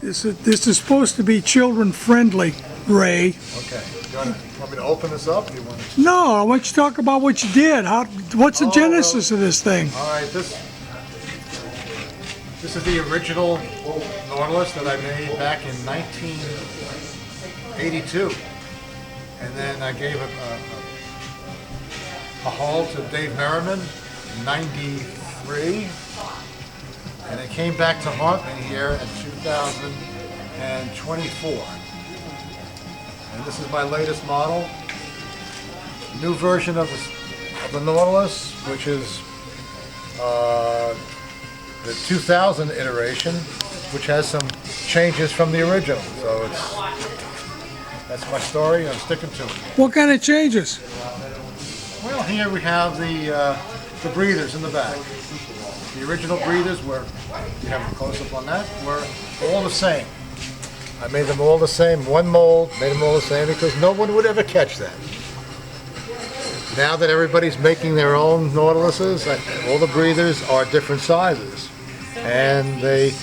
This is supposed to be children friendly, Ray. Okay. You want me to open this up? You want to... No, I want you to talk about what you did. What's the genesis of this thing? All right, this is the original Nautilus that I made back in 1982, and then I gave it a haul to Dave Merriman in '93, and it came back to haunt me here in 2024. And this is my latest model, new version of the Nautilus, which is the 2000 iteration, which has some changes from the original. So that's my story. I'm sticking to it. What kind of changes? Well, here we have the breathers in the back. The original breathers were, you have a close-up on that, were all the same. I made them all the same, one mold, made them all the same because no one would ever catch that. Now that everybody's making their own Nautiluses, all the breathers are different sizes, and they